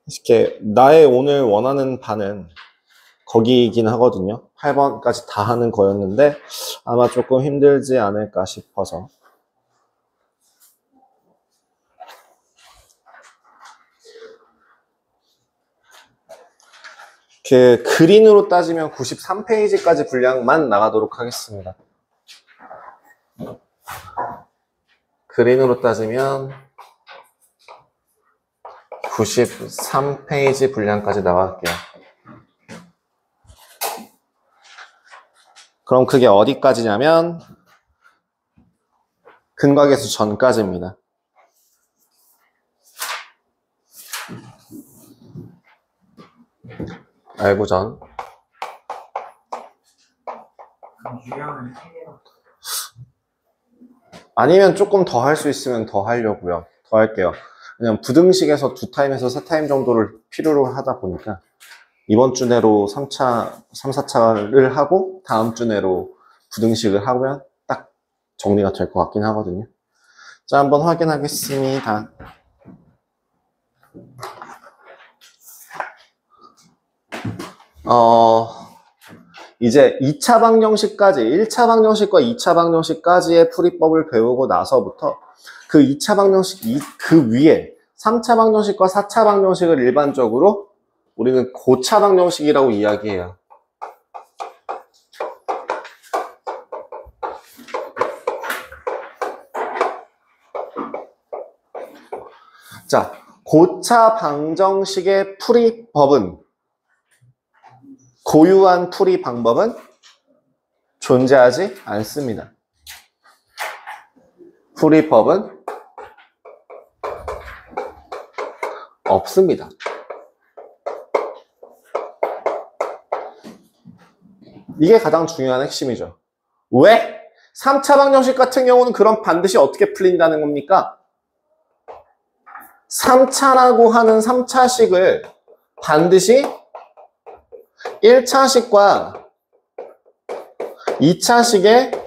이렇게 나의 오늘 원하는 반은 거기이긴 하거든요. 8번까지 다 하는 거였는데 아마 조금 힘들지 않을까 싶어서. 그린으로 따지면 93페이지까지 분량만 나가도록 하겠습니다. 그린으로 따지면 93페이지 분량까지 나갈게요. 그럼 그게 어디까지냐면 근과계수 전까지입니다. 알고 전. 아니면 조금 더 할 수 있으면 더 하려고요. 더 할게요. 그냥 부등식에서 2타임에서 3타임 정도를 필요로 하다 보니까 이번 주 내로 3차, 3, 4차를 하고 다음 주 내로 부등식을 하면 딱 정리가 될 것 같긴 하거든요. 자, 한번 확인하겠습니다. 이제 2차 방정식까지, 1차 방정식과 2차 방정식까지의 풀이법을 배우고 나서부터 그 2차 방정식, 그 위에 3차 방정식과 4차 방정식을 일반적으로 우리는 고차 방정식이라고 이야기해요. 자, 고차 방정식의 풀이법은, 고유한 풀이 방법은 존재하지 않습니다. 풀이법은 없습니다. 이게 가장 중요한 핵심이죠. 왜? 3차 방정식 같은 경우는 그럼 반드시 어떻게 풀린다는 겁니까? 3차라고 하는 3차식을 반드시 1차식과 2차식의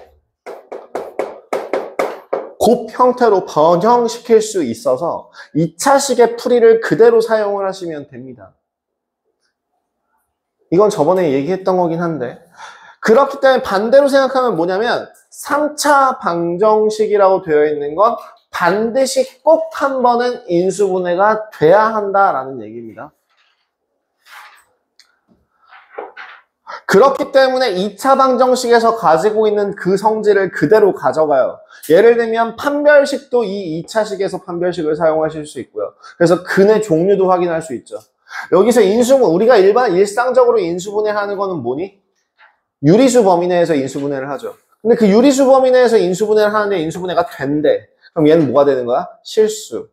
곱 형태로 변형시킬 수 있어서 2차식의 풀이를 그대로 사용을 하시면 됩니다. 이건 저번에 얘기했던 거긴 한데, 그렇기 때문에 반대로 생각하면 뭐냐면 3차 방정식이라고 되어 있는 건 반드시 꼭 한 번은 인수분해가 돼야 한다라는 얘기입니다. 그렇기 때문에 2차 방정식에서 가지고 있는 그 성질을 그대로 가져가요. 예를 들면 판별식도 이 2차식에서 판별식을 사용하실 수 있고요. 그래서 근의 종류도 확인할 수 있죠. 여기서 우리가 일상적으로 인수분해하는 거는 뭐니? 유리수 범위 내에서 인수분해를 하죠. 근데 그 유리수 범위 내에서 인수분해를 하는데 인수분해가 된대. 그럼 얘는 뭐가 되는 거야? 실수.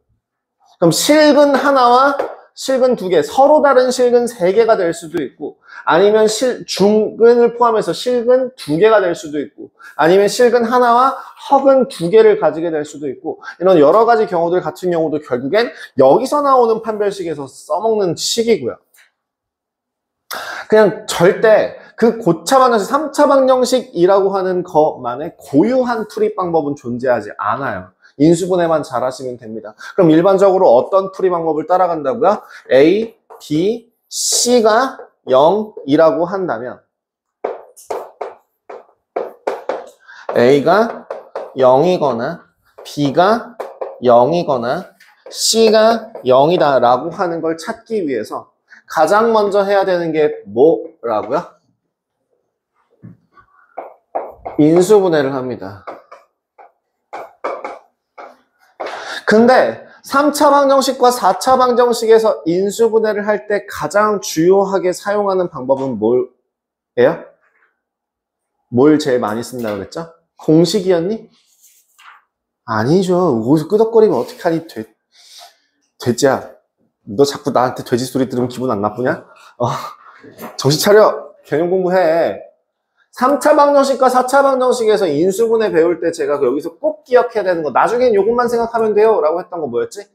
그럼 실근 하나와 실근 2개, 서로 다른 실근 3개가 될 수도 있고, 아니면 중근을 포함해서 실근 2개가 될 수도 있고, 아니면 실근 하나와 허근 2개를 가지게 될 수도 있고, 이런 여러 가지 경우들 같은 경우도 결국엔 여기서 나오는 판별식에서 써먹는 식이고요. 그냥 절대 그 고차 방정식, 3차 방정식이라고 하는 것만의 고유한 풀이 방법은 존재하지 않아요. 인수분해만 잘 하시면 됩니다. 그럼 일반적으로 어떤 풀이 방법을 따라간다고요? A, B, C가 0이라고 한다면 A가 0이거나 B가 0이거나 C가 0이다 라고 하는 걸 찾기 위해서 가장 먼저 해야 되는 게 뭐라고요? 인수분해를 합니다. 근데 3차 방정식과 4차 방정식에서 인수분해를 할 때 가장 주요하게 사용하는 방법은 뭐예요? 뭘 제일 많이 쓴다고 그랬죠? 공식이었니? 아니죠. 거기서 끄덕거리면 어떡하니? 돼지야. 너 자꾸 나한테 돼지 소리 들으면 기분 안 나쁘냐? 정신 차려. 개념 공부해. 3차 방정식과 4차 방정식에서 인수분해 배울 때 제가 여기서 꼭 기억해야 되는 거, 나중엔 이것만 생각하면 돼요 라고 했던 거 뭐였지?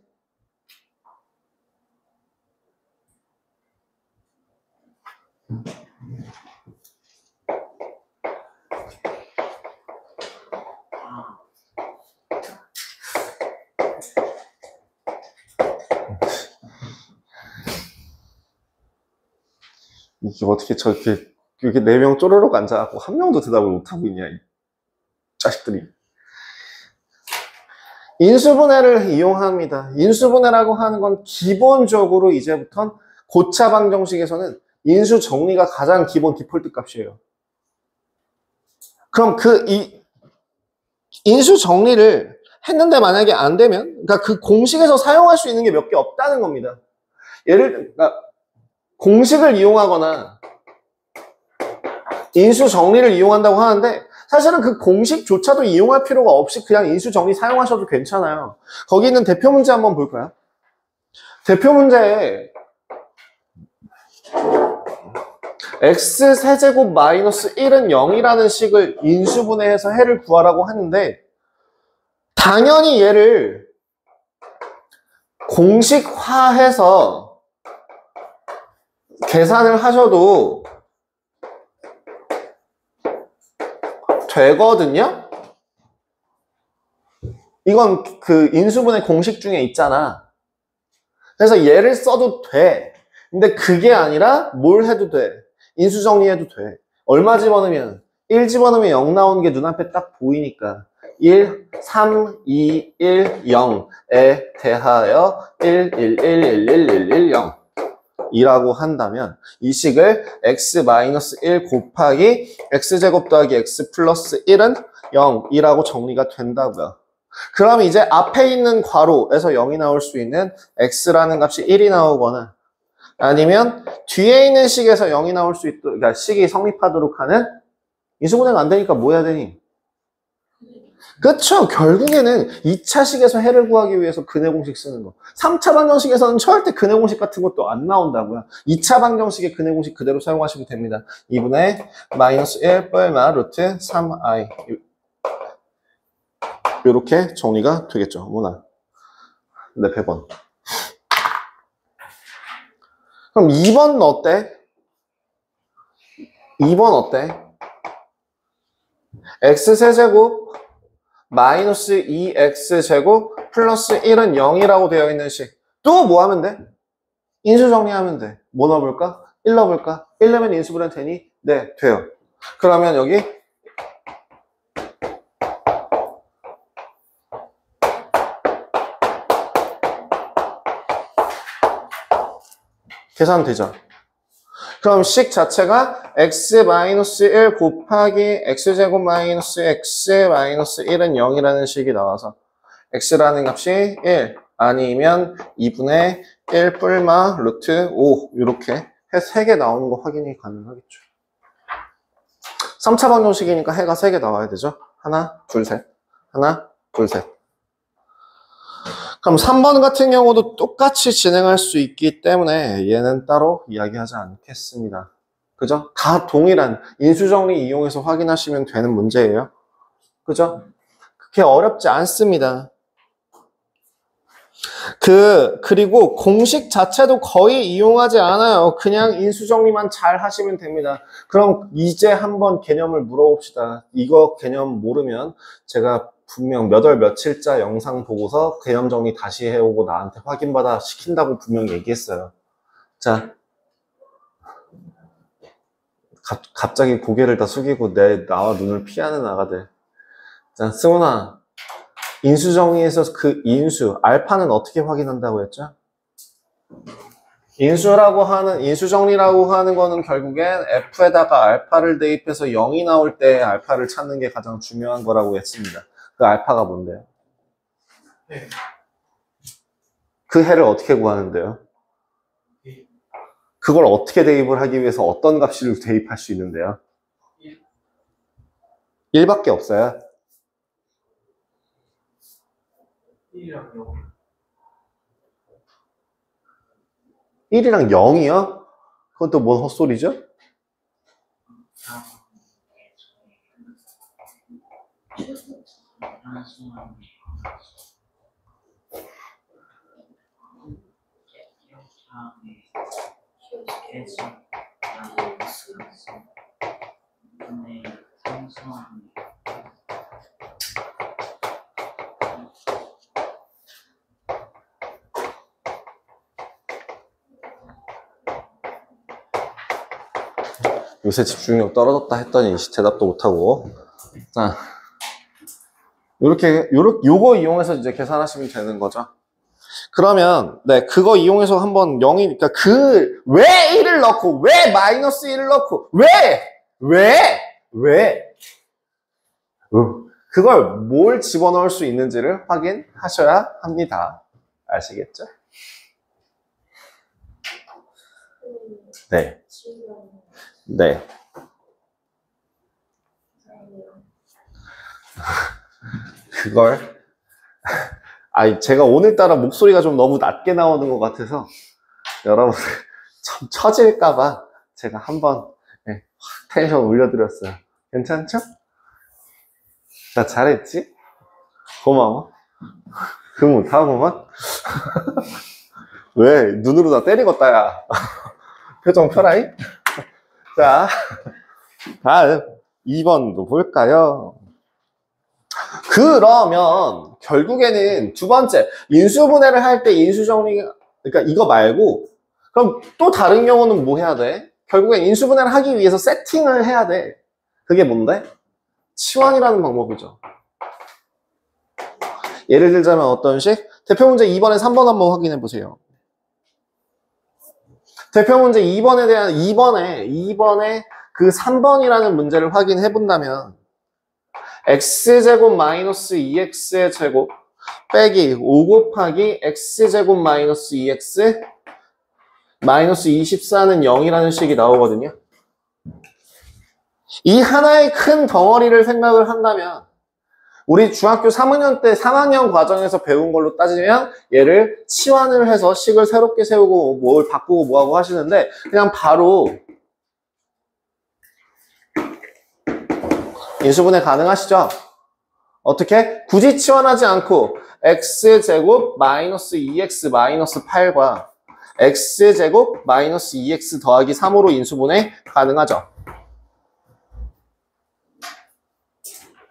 이게 어떻게 저렇게 이렇게 4명 쪼르륵 앉아갖고 한 명도 대답을 못하고 있냐, 이 자식들이. 인수분해를 이용합니다. 인수분해라고 하는 건 기본적으로 이제부턴 고차 방정식에서는 인수 정리가 가장 기본 디폴트 값이에요. 그럼 인수 정리를 했는데 만약에 안 되면, 그러니까 그 공식에서 사용할 수 있는 게 몇 개 없다는 겁니다. 그러니까 공식을 이용하거나 인수 정리를 이용한다고 하는데 사실은 그 공식조차도 이용할 필요가 없이 그냥 인수 정리 사용하셔도 괜찮아요. 거기 있는 대표 문제 한번 볼까요? 대표 문제에 x세제곱 마이너스 1은 0이라는 식을 인수분해해서 해를 구하라고 하는데 당연히 얘를 공식화해서 계산을 하셔도 되거든요? 이건 그 인수분해 공식 중에 있잖아. 그래서 얘를 써도 돼. 근데 그게 아니라 뭘 해도 돼. 인수정리해도 돼. 얼마 집어넣으면? 1 집어넣으면 0 나오는 게 눈앞에 딱 보이니까 1, 3, 2, 1, 0에 대하여 1, 1, 1, 1, 1, 1, 1, 0 이라고 한다면 이 식을 x-1 곱하기 x제곱 더하기 x 플러스 1은 0이라고 정리가 된다고요. 그럼 이제 앞에 있는 괄호에서 0이 나올 수 있는 x라는 값이 1이 나오거나 아니면 뒤에 있는 식에서 0이 나올 수 있도록, 그러니까 식이 성립하도록 하는 인수분해가 안 되니까 뭐 해야 되니? 그쵸. 결국에는 2차 식에서 해를 구하기 위해서 근해 공식 쓰는 거. 3차 방정식에서는 절대 근해 공식 같은 것도 안 나온다고요. 2차 방정식의 근해 공식 그대로 사용하시면 됩니다. 2분의 마이너스 1 뻘마 루트 3i 이렇게 정리가 되겠죠. 뭐나 네, 100원. 그럼 2번은 어때? 2번 어때? x세제곱 마이너스 2x제곱 플러스 1은 0이라고 되어 있는 식. 또 뭐 하면 돼? 인수 정리하면 돼. 뭐 넣어볼까? 1 넣어볼까? 1 넣으면 인수분해 되니? 네, 돼요. 그러면 여기 계산되죠? 그럼 식 자체가 x-1 곱하기 x제곱 마이너스 x 마이너스 1은 0이라는 식이 나와서 x라는 값이 1 아니면 2분의 1 뿔마 루트 5 이렇게 해 3개 나오는 거 확인이 가능하겠죠. 3차 방정식이니까 해가 3개 나와야 되죠. 하나, 둘, 셋. 하나, 둘, 셋. 그럼 3번 같은 경우도 똑같이 진행할 수 있기 때문에 얘는 따로 이야기하지 않겠습니다. 그죠? 다 동일한 인수정리 이용해서 확인하시면 되는 문제예요. 그죠? 그렇게 어렵지 않습니다. 그리고 공식 자체도 거의 이용하지 않아요. 그냥 인수정리만 잘 하시면 됩니다. 그럼 이제 한번 개념을 물어봅시다. 이거 개념 모르면 제가 분명 몇 월 며칠자 영상 보고서 개념 정리 다시 해오고 나한테 확인받아 시킨다고 분명 얘기했어요. 자, 갑자기 고개를 다 숙이고 나와 눈을 피하는 아가들. 자, 승훈아, 인수정리에서 그 인수, 알파는 어떻게 확인한다고 했죠? 인수정리라고 하는 거는 결국엔 F에다가 알파를 대입해서 0이 나올 때 알파를 찾는 게 가장 중요한 거라고 했습니다. 그 알파가 뭔데요? 네. 그 해를 어떻게 구하는데요? 그걸 어떻게 대입을 하기 위해서 어떤 값을 대입할 수 있는데요? 1밖에 없어요. 1이랑 0. 1이랑 0이요? 그건 또 뭔 헛소리죠? 요새 집중력 떨어졌다 했더니 대답도 못하고. 자, 요거 이용해서 이제 계산하시면 되는 거죠. 그러면, 네, 그거 이용해서 한번 0이, 그러니까 왜 1을 넣고, 왜 마이너스 1을 넣고, 왜? 그걸 뭘 집어넣을 수 있는지를 확인하셔야 합니다. 아시겠죠? 네. 네. 그걸 제가 오늘따라 목소리가 좀 너무 낮게 나오는 것 같아서 여러분 좀 처질까봐 제가 한번 텐션 올려드렸어요. 괜찮죠? 나 잘했지? 고마워. 그 못하고만 왜 눈으로 나 때리겠다 야. 표정 펴라이. 자, 다음 2번도 볼까요? 그러면 결국에는 두 번째 인수분해를 할 때 인수정리, 그러니까 이거 말고 그럼 또 다른 경우는 뭐 해야 돼? 결국엔 인수분해를 하기 위해서 세팅을 해야 돼. 그게 뭔데? 치환이라는 방법이죠. 예를 들자면 어떤 식? 대표 문제 2번에 3번 한번 확인해 보세요. 대표 문제 2번에 대한 2번에 그 3번이라는 문제를 확인해 본다면 x제곱 마이너스 2x의 제곱 빼기 5 곱하기 x제곱 마이너스 2x 마이너스 24는 0이라는 식이 나오거든요. 이 하나의 큰 덩어리를 생각을 한다면 우리 중학교 3학년 때 3학년 과정에서 배운 걸로 따지면 얘를 치환을 해서 식을 새롭게 세우고 뭘 바꾸고 뭐하고 하시는데 그냥 바로 인수분해 가능하시죠? 어떻게? 굳이 치환하지 않고 x제곱 마이너스 2x 마이너스 8과 x제곱 마이너스 2x 더하기 3으로 인수분해 가능하죠?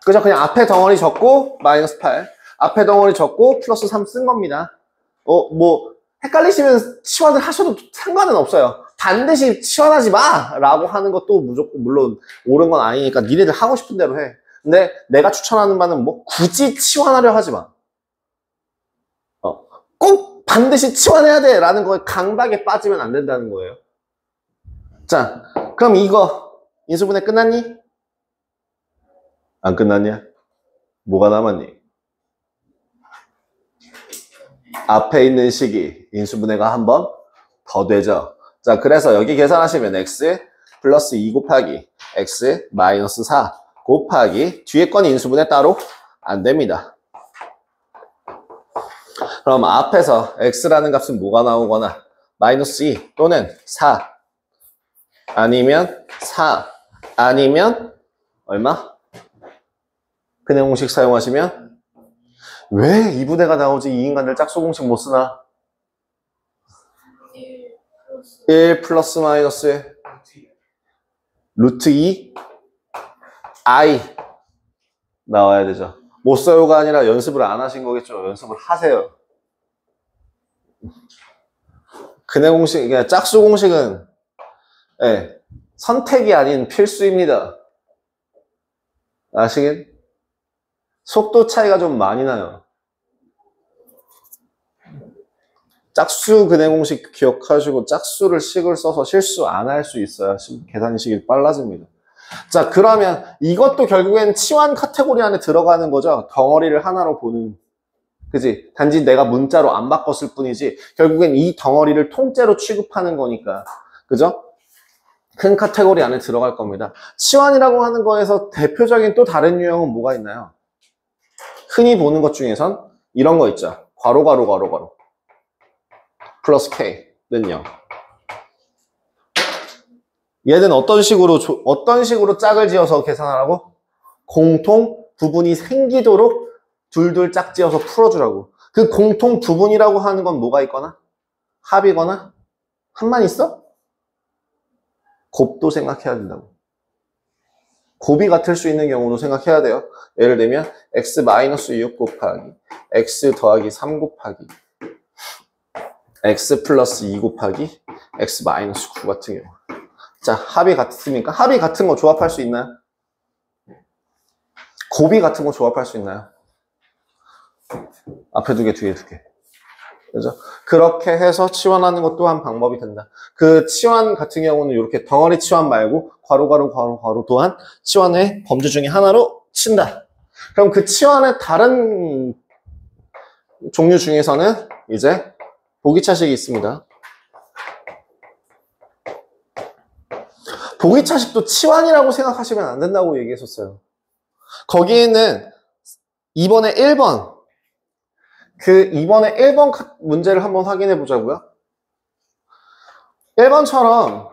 그죠? 그냥 앞에 덩어리 적고 마이너스 8 앞에 덩어리 적고 플러스 3 쓴 겁니다. 뭐 헷갈리시면 치환을 하셔도 상관은 없어요. 반드시 치환하지 마! 라고 하는 것도 무조건 물론 옳은 건 아니니까 니네들 하고 싶은 대로 해. 근데 내가 추천하는 바는 뭐 굳이 치환하려 하지 마. 꼭 반드시 치환해야 돼! 라는 거에 강박에 빠지면 안 된다는 거예요. 자, 그럼 이거 인수분해 끝났니? 안 끝났냐? 뭐가 남았니? 앞에 있는 식이 인수분해가 한 번 더 되죠. 자, 그래서 여기 계산하시면 x 플러스 2 곱하기 x 마이너스 4 곱하기 뒤에 건 인수분해 따로 안 됩니다. 그럼 앞에서 x라는 값은 뭐가 나오거나 마이너스 2 또는 4 아니면 4 아니면 얼마? 근해 공식 사용하시면 왜 2분해가 나오지? 이 인간들 짝수 공식 못 쓰나? 1 플러스 마이너스 루트 2 i 나와야 되죠. 못 써요가 아니라 연습을 안 하신 거겠죠. 연습을 하세요. 근해 공식, 그냥 짝수 공식은 선택이 아닌 필수입니다. 아시겠? 속도 차이가 좀 많이 나요. 짝수 근해 공식 기억하시고 짝수를 식을 써서 실수 안 할 수 있어야 계산식이 빨라집니다. 자, 그러면 이것도 결국엔 치환 카테고리 안에 들어가는 거죠. 덩어리를 하나로 보는. 그지? 단지 내가 문자로 안 바꿨을 뿐이지 결국엔 이 덩어리를 통째로 취급하는 거니까. 그죠? 큰 카테고리 안에 들어갈 겁니다. 치환이라고 하는 거에서 대표적인 또 다른 유형은 뭐가 있나요? 흔히 보는 것 중에선 이런 거 있죠. 괄호 괄호 괄호 괄호 플러스 k는 0. 얘는 어떤 식으로 짝을 지어서 계산하라고? 공통 부분이 생기도록 둘둘 짝 지어서 풀어주라고. 그 공통 부분이라고 하는 건 뭐가 있거나 합이거나 합만 있어? 곱도 생각해야 된다고. 곱이 같을 수 있는 경우도 생각해야 돼요. 예를 들면 x-6 곱하기 x 더하기 3 곱하기 x 플러스 2 곱하기 x-9 같은 경우. 자, 합이 같습니까? 합이 같은 거 조합할 수 있나요? 곱이 같은 거 조합할 수 있나요? 앞에 두 개, 뒤에 두 개. 그죠? 그렇게 해서 치환하는 것도 한 방법이 된다. 그 치환 같은 경우는 이렇게 덩어리 치환 말고 괄호 또한 치환의 범주 중에 하나로 친다. 그럼 그 치환의 다른 종류 중에서는 이제 보기차식이 있습니다. 보기차식도 치환이라고 생각하시면 안 된다고 얘기했었어요. 거기에는 이번에 1번 이번에 1번 문제를 한번 확인해 보자고요. 1번처럼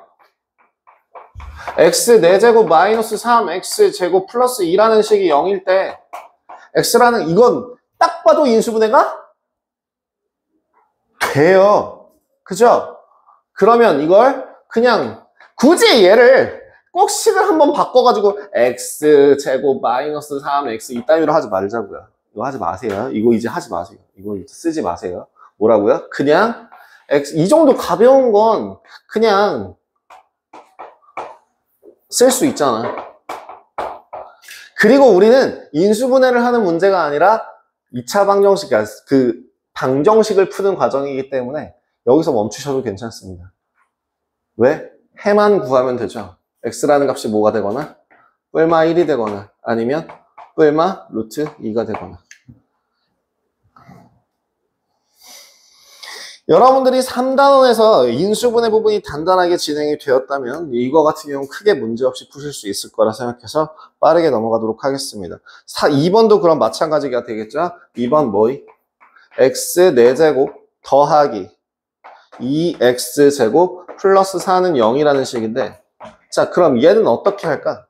x 4제곱 마이너스 3x제곱 플러스 2라는 식이 0일 때 x라는 이건 딱 봐도 인수분해가 돼요. 그죠? 그러면 이걸 그냥 굳이 얘를 꼭식을 한번 바꿔가지고 x제곱 마이너스 3x 이 따위로 하지 말자고요. 이거 하지 마세요. 이거 이제 하지 마세요. 이거 이제 쓰지 마세요. 뭐라고요? 그냥 이 정도 가벼운 건 그냥 쓸 수 있잖아. 그리고 우리는 인수분해를 하는 문제가 아니라 2차 방정식, 그 방정식을 푸는 과정이기 때문에 여기서 멈추셔도 괜찮습니다. 왜? 해만 구하면 되죠. x라는 값이 뭐가 되거나 뿔마 1이 되거나 아니면 뿔마 루트 2가 되거나. 여러분들이 3단원에서 인수분해 부분이 단단하게 진행이 되었다면 이거 같은 경우는 크게 문제없이 푸실 수 있을 거라 생각해서 빠르게 넘어가도록 하겠습니다. 2번도 그럼 마찬가지가 되겠죠? 2번 뭐이? x 4제곱 더하기 2x제곱 플러스 4는 0이라는 식인데 자 그럼 얘는 어떻게 할까?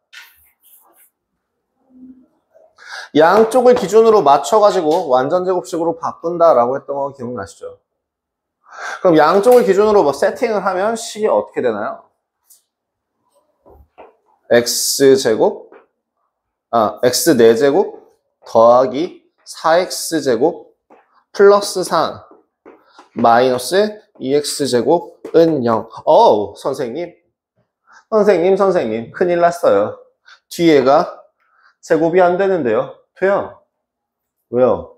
양쪽을 기준으로 맞춰가지고 완전제곱식으로 바꾼다라고 했던 거 기억나시죠? 그럼 양쪽을 기준으로 뭐 세팅을 하면 식이 어떻게 되나요? x제곱 x 4제곱 더하기 4x제곱 플러스 4 마이너스 2x제곱은 0. 어우 선생님 큰일 났어요. 뒤에가 제곱이 안 되는데요. 돼요. 왜요?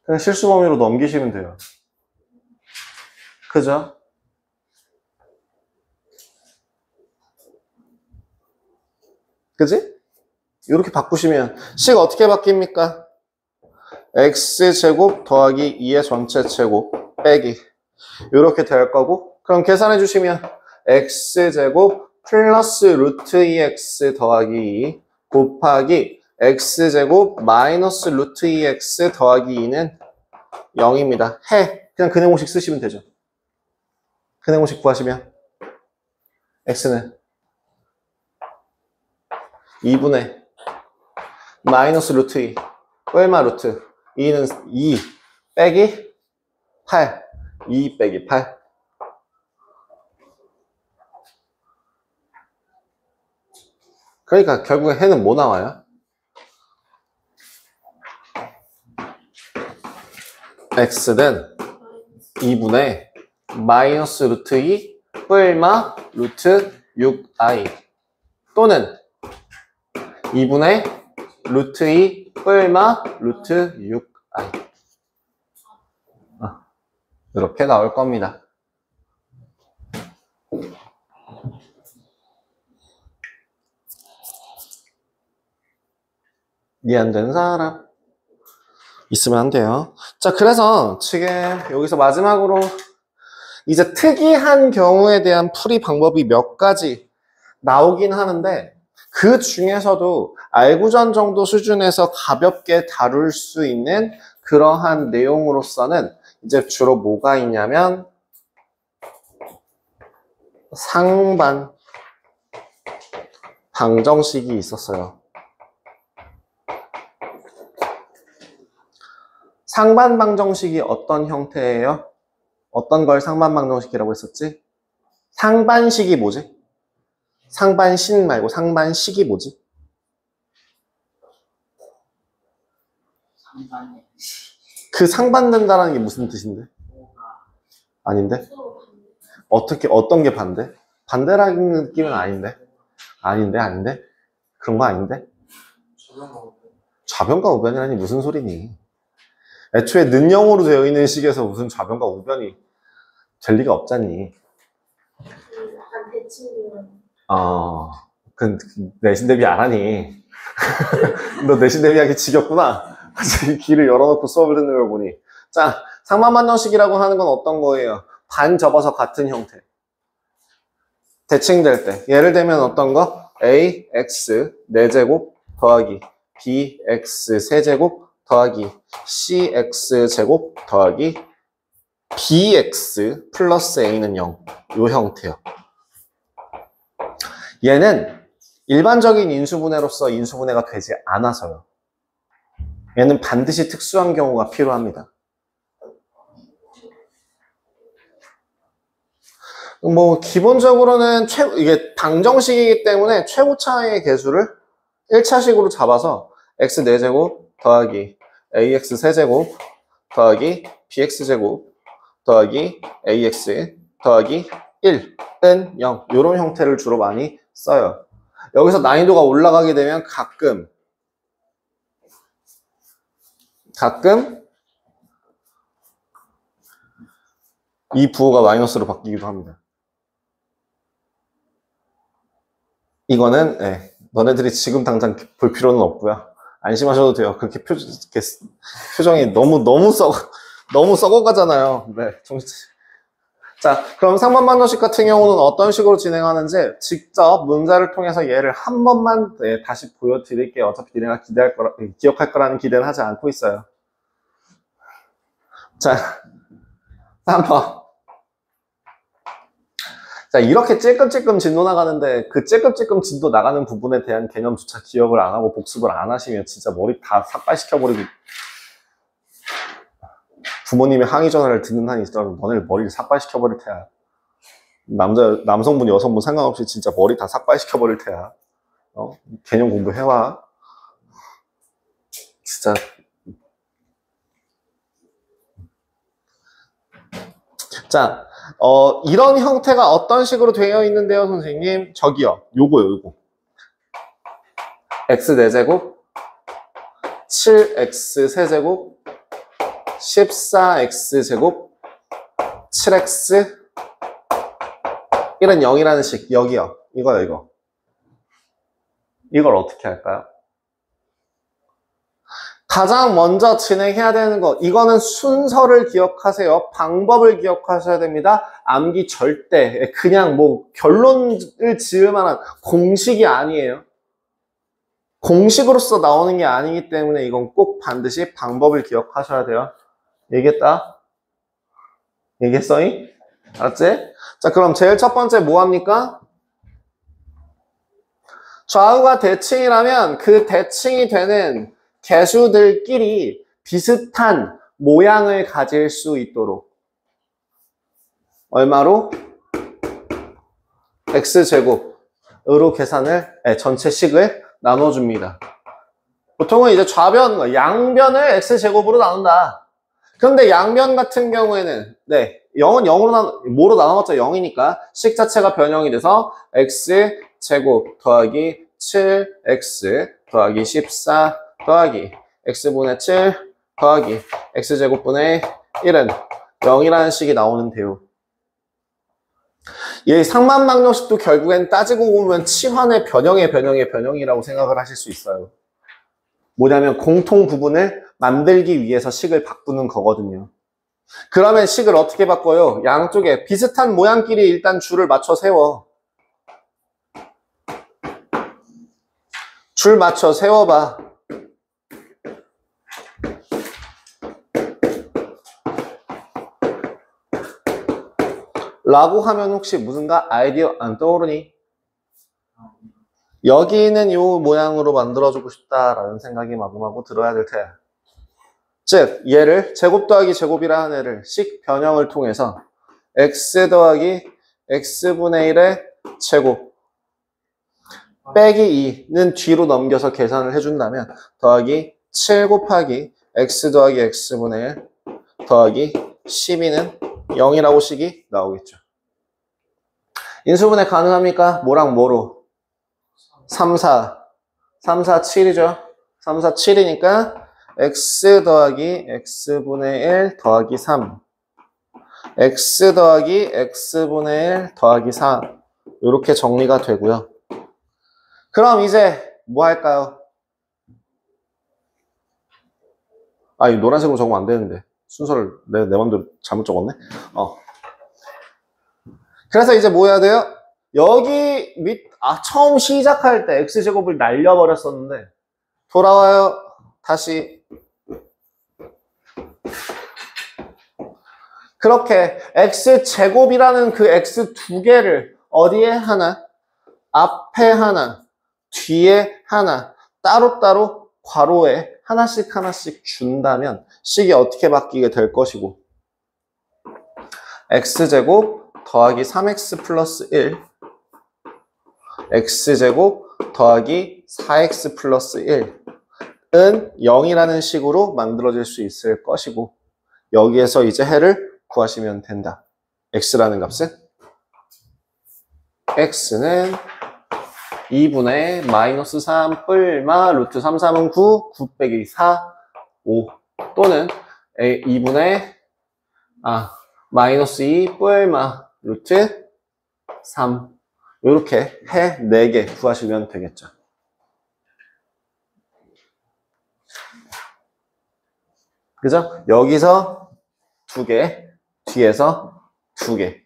그냥 실수 범위로 넘기시면 돼요. 그죠? 그지? 이렇게 바꾸시면 식 어떻게 바뀝니까? x제곱 더하기 2의 전체 제곱 빼기 이렇게 될 거고 그럼 계산해 주시면 x제곱 플러스 루트 2x 더하기 2 곱하기 x제곱 마이너스 루트 2x 더하기 2는 0입니다. 그냥 근해공식 쓰시면 되죠. 근해공식 구하시면 x는 2분의 마이너스 루트 2 얼마 루트 2는 2 빼기 8 2 빼기 8 그러니까 결국에 해는 뭐 나와요? x는 2분의 마이너스 루트 2 뿔마 루트 6i 또는 2분의 루트 2 뿔마 루트 6i 이렇게 나올 겁니다. 이해 안 되는 사람 있으면 안 돼요. 자, 그래서 지금 여기서 마지막으로 이제 특이한 경우에 대한 풀이 방법이 몇 가지 나오긴 하는데 그 중에서도 알구전 정도 수준에서 가볍게 다룰 수 있는 그러한 내용으로서는 이제 주로 뭐가 있냐면 상반 방정식이 있었어요. 상반 방정식이 어떤 형태예요? 어떤 걸 상반 방정식이라고 했었지? 상반식이 뭐지? 상반신 말고 상반식이 뭐지? 그 상반된다라는 게 무슨 뜻인데? 아닌데? 어떻게, 어떤 게 반대? 반대라는 느낌은 아닌데? 아닌데? 그런 거 아닌데? 좌변과 우변이라니 무슨 소리니? 애초에 는영으로 되어 있는 식에서 무슨 좌변과 우변이 될 리가 없잖니. 약간 대칭이랑. 그 내신 대비 안 하니? 너 내신 대비하기 지겹구나. 갑자기 길을 열어놓고 수업을 듣는 걸 보니. 자, 상반반정식이라고 하는 건 어떤 거예요? 반 접어서 같은 형태. 대칭될 때. 예를 들면 어떤 거? ax 4제곱 더하기 bx 세제곱 더하기 cx 제곱 더하기 bx 플러스 a는 0. 요 형태요. 얘는 일반적인 인수분해로서 인수분해가 되지 않아서요. 얘는 반드시 특수한 경우가 필요합니다. 뭐 기본적으로는 이게 방정식이기 때문에 최고차의 개수를 1차식으로 잡아서 x 4제곱 더하기 ax 세제곱 더하기 bx제곱 더하기 ax 더하기 1은 0 이런 형태를 주로 많이 써요. 여기서 난이도가 올라가게 되면 가끔 이 부호가 마이너스로 바뀌기도 합니다. 이거는 너네들이 지금 당장 볼 필요는 없고요. 안심하셔도 돼요. 그렇게 표정이 너무 썩어가잖아요. 네. 자, 그럼 상반반정식 같은 경우는 어떤 식으로 진행하는지 직접 문제를 통해서 얘를 한 번만 다시 보여드릴게요. 어차피 니네가 기억할 거라는 기대는 하지 않고 있어요. 자, 3번. 자, 이렇게 찔끔찔끔 진도 나가는데 그 찔끔찔끔 진도 나가는 부분에 대한 개념조차 기억을 안 하고 복습을 안 하시면 진짜 머리 다 삭발시켜버리고 부모님의 항의 전화를 듣는 한이 있더라도 너네 머리를 삭발시켜버릴 테야. 남성분, 여성분 상관없이 진짜 머리 다 삭발시켜버릴 테야. 개념 공부해와. 진짜. 자, 이런 형태가 어떤 식으로 되어 있는데요, 선생님? 저기요. 요거. x 4제곱, 7x 세제곱, 14x제곱, 7x, 1은 0이라는 식, 여기요. 이거. 이걸 어떻게 할까요? 가장 먼저 진행해야 되는 거, 이거는 순서를 기억하세요. 방법을 기억하셔야 됩니다. 암기 절대 그냥 뭐 결론을 지을 만한 공식이 아니에요. 공식으로서 나오는 게 아니기 때문에 이건 꼭 반드시 방법을 기억하셔야 돼요. 얘기했다? 얘기했어잉? 알았지? 자, 그럼 제일 첫 번째 뭐 합니까? 좌우가 대칭이라면 그 대칭이 되는 개수들끼리 비슷한 모양을 가질 수 있도록 얼마로? x제곱으로 계산을 전체 식을 나눠줍니다. 보통은 이제 좌변, 양변을 x제곱으로 나눈다. 그런데 양변 같은 경우에는 0은 0으로 뭐로 나눠봤자 0이니까 식 자체가 변형이 돼서 x제곱 더하기 7x 더하기 14 더하기 x분의 7 더하기 x제곱분의 1은 0이라는 식이 나오는데요. 이 상반방정식도 결국엔 따지고 보면 치환의 변형이라고 생각을 하실 수 있어요. 뭐냐면 공통 부분을 만들기 위해서 식을 바꾸는 거거든요. 그러면 식을 어떻게 바꿔요? 양쪽에 비슷한 모양끼리 일단 줄을 맞춰 세워. 줄 맞춰 세워봐. 라고 하면 혹시 무슨가 아이디어 안 떠오르니? 여기는 요 모양으로 만들어주고 싶다라는 생각이 마구마구 들어야 될 테야. 즉, 얘를 제곱 더하기 제곱이라 하는 애를 식 변형을 통해서 x 더하기 x분의 1의 제곱 빼기 2는 뒤로 넘겨서 계산을 해준다면 더하기 7 곱하기 x 더하기 x분의 1 더하기 12는 0이라고 식이 나오겠죠. 인수분해 가능합니까? 뭐랑 뭐로? 3, 4. 3, 4, 7이죠. 3, 4, 7이니까 x 더하기 x분의 1 더하기 3. x 더하기 x분의 1 더하기 4. 이렇게 정리가 되고요. 그럼 이제 뭐 할까요? 아, 이 노란색으로 적으면 안 되는데. 순서를 내 맘대로 잘못 적었네. 그래서 이제 뭐 해야 돼요? 여기 처음 시작할 때 x제곱을 날려버렸었는데, 돌아와요. 다시. 그렇게 x제곱이라는 그 x 두 개를 어디에 하나, 앞에 하나, 뒤에 하나, 따로따로 괄호에 하나씩 하나씩 준다면 식이 어떻게 바뀌게 될 것이고, x제곱 더하기 3x 플러스 1, x제곱 더하기 4x 플러스 1은 0이라는 식으로 만들어질 수 있을 것이고, 여기에서 이제 해를 구하시면 된다. x라는 값은? x는 2분의 마이너스 3 뿔마 루트 3, 3은 9, 9 빼기 4, 5 또는 2분의 마이너스 2 뿔마 루트 3 이렇게 해 4개 구하시면 되겠죠. 그죠? 여기서 2개, 뒤에서 2개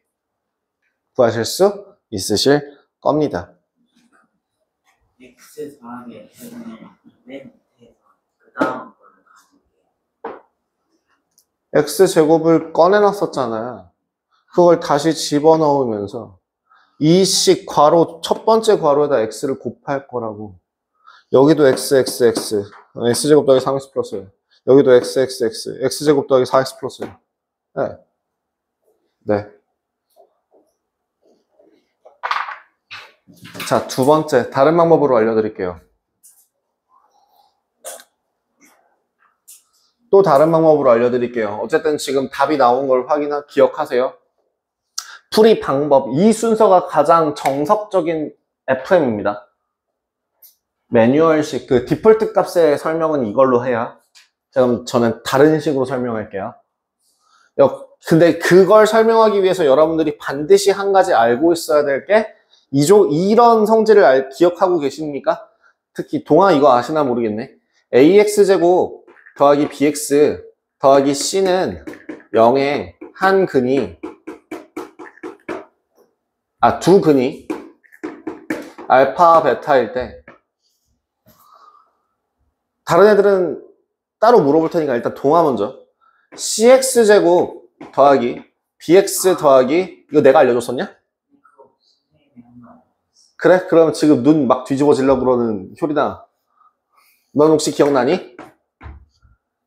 구하실 수 있으실 겁니다. x 더하기 x는 맨 밑에서 그 다음 거를 가질게요. x제곱을 꺼내놨었잖아요. 그걸 다시 집어넣으면서 이 식 괄호, 첫 번째 괄호에다 x를 곱할 거라고. 여기도 x제곱 더하기 3x 플러스 여기도 x제곱 더하기 4x 플러스 네. 네. 자, 두 번째 다른 방법으로 알려드릴게요. 또 다른 방법으로 알려드릴게요. 어쨌든 지금 답이 나온 걸 기억하세요. 풀이 방법, 이 순서가 가장 정석적인 FM입니다. 매뉴얼식, 그 디폴트 값의 설명은 이걸로 해요. 그럼 저는 다른 식으로 설명할게요. 근데 그걸 설명하기 위해서 여러분들이 반드시 한 가지 알고 있어야 될 게 이런 성질을 기억하고 계십니까? 특히 동아 이거 아시나 모르겠네. ax제곱 더하기 bx 더하기 c는 0의 한 근이 두 근이 알파 베타일 때 다른 애들은 따로 물어볼 테니까 일단 동아 먼저 cx제곱 더하기 bx 더하기 이거 내가 알려줬었냐? 그래? 그럼 지금 눈 막 뒤집어지려고 그러는 효리나 넌 혹시 기억나니?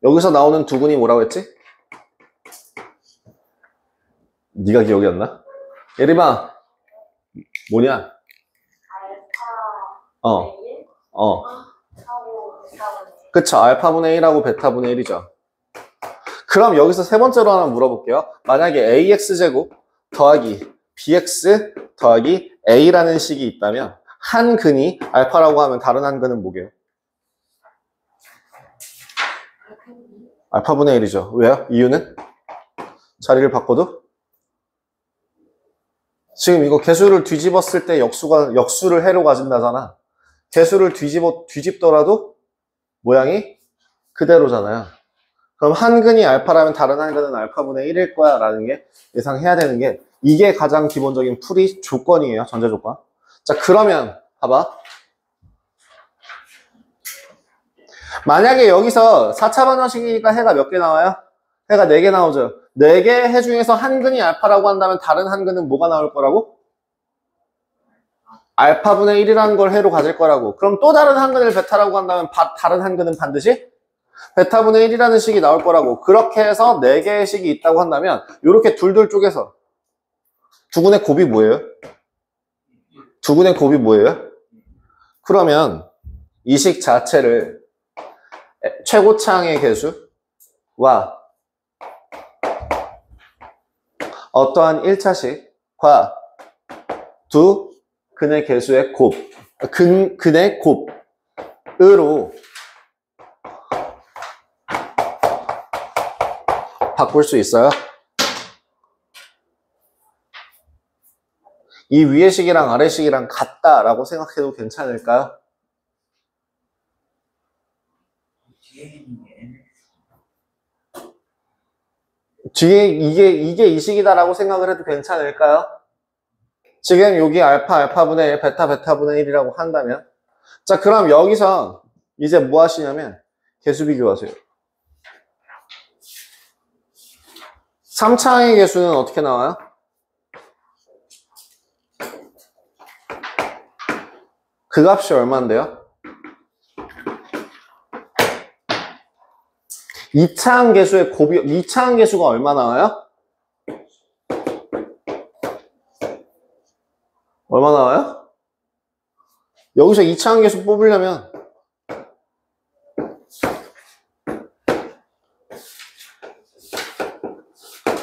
여기서 나오는 두 근이 뭐라고 했지? 네가 기억이 안 나? 예림아 뭐냐? 알파 어. 1 어. 하고 베타분의 그쵸. 알파분의 1하고 베타분의 1이죠. 그럼 여기서 세 번째로 하나 물어볼게요. 만약에 ax제곱 더하기 bx 더하기 a라는 식이 있다면 한 근이 알파라고 하면 다른 한 근은 뭐게요? 알파분의 1이죠. 왜요? 이유는? 자리를 바꿔도? 지금 이거 개수를 뒤집었을 때 역수를 해로 가진다잖아. 개수를 뒤집더라도 모양이 그대로잖아요. 그럼 한 근이 알파라면 다른 한 근은 알파분의 1일 거야 라는 게 예상해야 되는 게 이게 가장 기본적인 풀이 조건이에요. 전제 조건. 자, 그러면 봐봐. 만약에 여기서 4차 방정식이니까 해가 몇 개 나와요? 해가 4개 나오죠. 4개 해 중에서 한 근이 알파라고 한다면 다른 한 근은 뭐가 나올 거라고? 알파분의 1이라는 걸 해로 가질 거라고. 그럼 또 다른 한 근을 베타라고 한다면 다른 한 근은 반드시 베타분의 1이라는 식이 나올 거라고. 그렇게 해서 4개의 식이 있다고 한다면 이렇게 둘둘 쪼개서 두근의 곱이 뭐예요? 두근의 곱이 뭐예요? 그러면 이 식 자체를 최고차항의 개수와 어떠한 1차식과 두 근의 개수의 근의 곱으로 바꿀 수 있어요? 이 위의 식이랑 아래 식이랑 같다라고 생각해도 괜찮을까요? 뒤에 있는 게 MX. 뒤에 이게 이 식이다라고 생각을 해도 괜찮을까요? 지금 여기 알파분의 1, 베타분의 1이라고 한다면 자 그럼 여기서 이제 뭐 하시냐면 개수 비교하세요. 3차항의 개수는 어떻게 나와요? 그 값이 얼마인데요? 2차항 개수의 곱이 2차항 개수가 얼마 나와요? 얼마 나와요? 여기서 2차항 개수 뽑으려면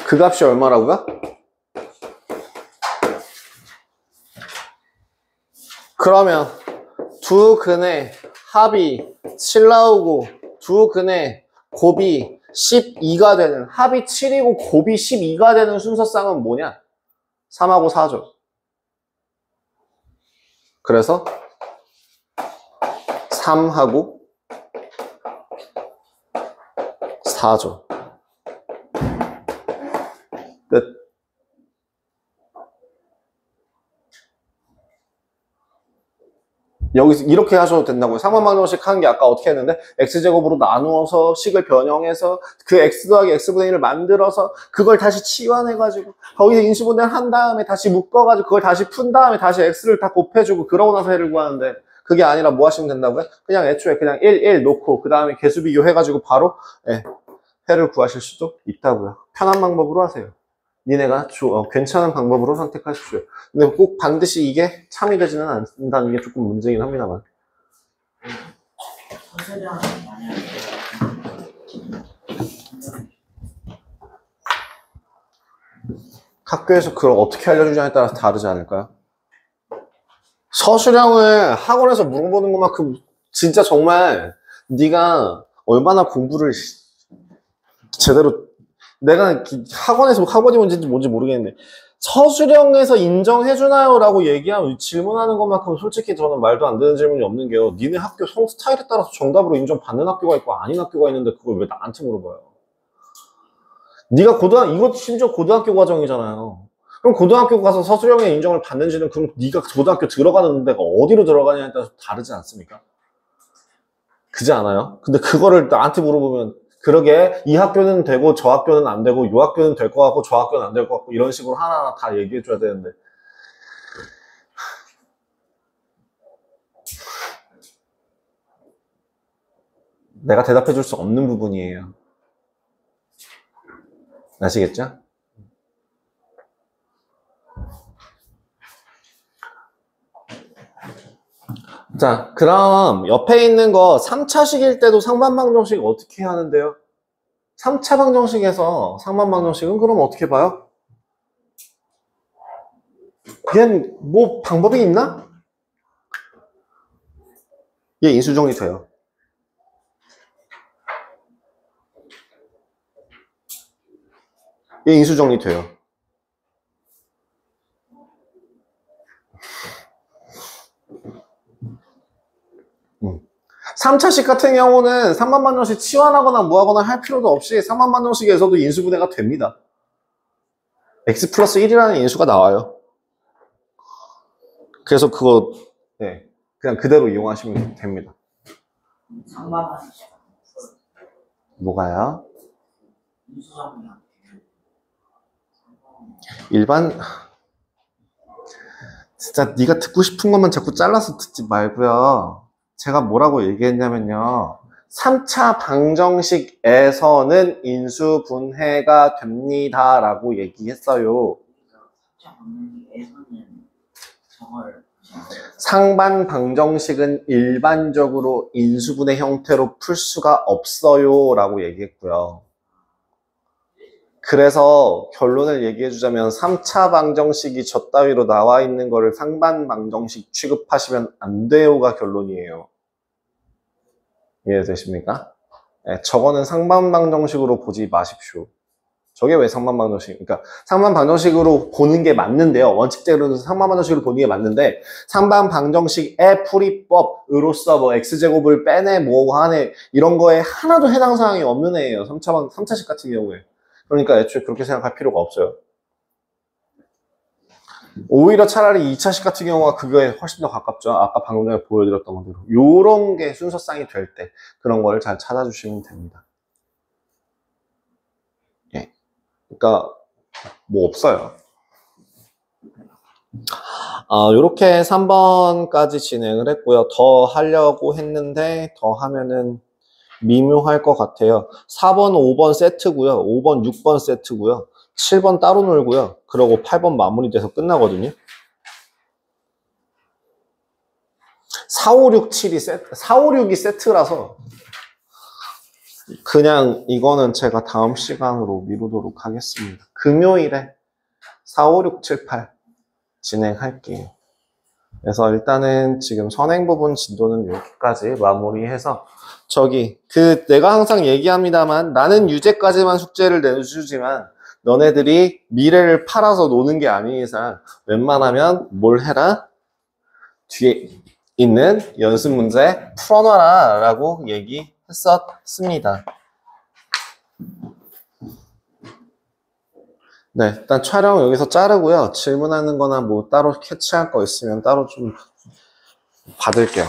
그 값이 얼마라고요? 그러면 두 근의 합이 7 나오고 두 근의 곱이 12가 되는 합이 7이고 곱이 12가 되는 순서쌍은 뭐냐? 3하고 4죠. 그래서 3하고 4죠. 끝. 여기서 이렇게 하셔도 된다고요. 상반방정식 하는 게 아까 어떻게 했는데 x제곱으로 나누어서 식을 변형해서 그 x 더하기 x분의 1을 만들어서 그걸 다시 치환해가지고 거기서 인수분해를 한 다음에 다시 묶어가지고 그걸 다시 푼 다음에 다시 x를 다 곱해주고 그러고 나서 해를 구하는데 그게 아니라 뭐 하시면 된다고요? 그냥 애초에 그냥 1 놓고 그 다음에 개수 비교해가지고 바로 해를 구하실 수도 있다고요. 편한 방법으로 하세요. 니네가 괜찮은 방법으로 선택하십시오. 근데 꼭 반드시 이게 참이 되지는 않는다는 게 조금 문제긴 합니다만. 서술형은 만약에 학교에서 그걸 어떻게 알려주냐에 따라서 다르지 않을까요? 서술형을 학원에서 물어보는 것만큼 진짜 정말 네가 얼마나 공부를 제대로 내가 학원이 뭔지 모르겠는데 서술형에서 인정해주나요? 라고 질문하는 것만큼 솔직히 저는 말도 안 되는 질문이 없는 게요. 니네 학교 성 스타일에 따라서 정답으로 인정받는 학교가 있고 아닌 학교가 있는데 그걸 왜 나한테 물어봐요? 네가 이것도 심지어 고등학교 과정이잖아요. 그럼 고등학교 가서 서술형의 인정을 받는지는 그럼 네가 고등학교 들어가는 데가 어디로 들어가냐에 따라서 다르지 않습니까? 그지 않아요? 근데 그거를 나한테 물어보면 그러게 이 학교는 되고 저 학교는 안 되고 이 학교는 될 것 같고 저 학교는 안 될 것 같고 이런 식으로 하나하나 다 얘기해 줘야 되는데 내가 대답해 줄 수 없는 부분이에요. 아시겠죠? 자, 그럼 옆에 있는 거 3차식일 때도 상반방정식 어떻게 하는데요? 3차 방정식에서 상반방정식은 그럼 어떻게 봐요? 얘는 뭐 방법이 있나? 얘 인수정리 돼요. 얘 인수정리 돼요. 3차식 같은 경우는 상반방정식 치환하거나 뭐하거나 할 필요도 없이 상반방정식에서도 인수분해가 됩니다. x 플러스 1이라는 인수가 나와요. 그래서 그거 그냥 그대로 이용하시면 됩니다. 상반방정식 뭐가요? 인수정리 일반 진짜 네가 듣고 싶은 것만 자꾸 잘라서 듣지 말고요. 제가 뭐라고 얘기했냐면요. 3차 방정식에서는 인수분해가 됩니다. 라고 얘기했어요. 상반 방정식은 일반적으로 인수분해 형태로 풀 수가 없어요. 라고 얘기했고요. 그래서 결론을 얘기해 주자면 3차 방정식이 저 따위로 나와 있는 거를 상반 방정식 취급하시면 안 돼요가 결론이에요. 이해되십니까? 네, 저거는 상반 방정식으로 보지 마십시오. 저게 왜 상반 방정식? 그러니까 상반 방정식으로 보는 게 맞는데요. 원칙적으로는 상반 방정식으로 보는 게 맞는데 상반 방정식의 풀이법으로서 뭐 x제곱을 빼내 뭐 하네 이런 거에 하나도 해당 사항이 없는 애예요. 3차식 같은 경우에. 그러니까 애초에 그렇게 생각할 필요가 없어요. 오히려 차라리 2차식 같은 경우가 그거에 훨씬 더 가깝죠. 아까 방금 전에 보여드렸던 것대로. 요런 게 순서쌍이 될 때 그런 걸 잘 찾아주시면 됩니다. 예. 그러니까 뭐 없어요. 요렇게 3번까지 진행을 했고요. 더 하려고 했는데 더 하면은 미묘할 것 같아요. 4번, 5번 세트고요. 5번, 6번 세트고요. 7번 따로 놀고요. 그리고 8번 마무리돼서 끝나거든요. 4, 5, 6, 7이 세트, 4, 5, 6이 세트라서 그냥 이거는 제가 다음 시간으로 미루도록 하겠습니다. 금요일에 4, 5, 6, 7, 8 진행할게요. 그래서 일단은 지금 선행 부분 진도는 여기까지 마무리해서 내가 항상 얘기합니다만 나는 유제까지만 숙제를 내주지만 너네들이 미래를 팔아서 노는 게 아닌 이상 웬만하면 뭘 해라? 뒤에 있는 연습 문제 풀어놔라 라고 얘기했었습니다. 네, 일단 촬영 여기서 자르고요. 질문하는 거나 뭐 따로 캐치할 거 있으면 따로 좀 받을게요.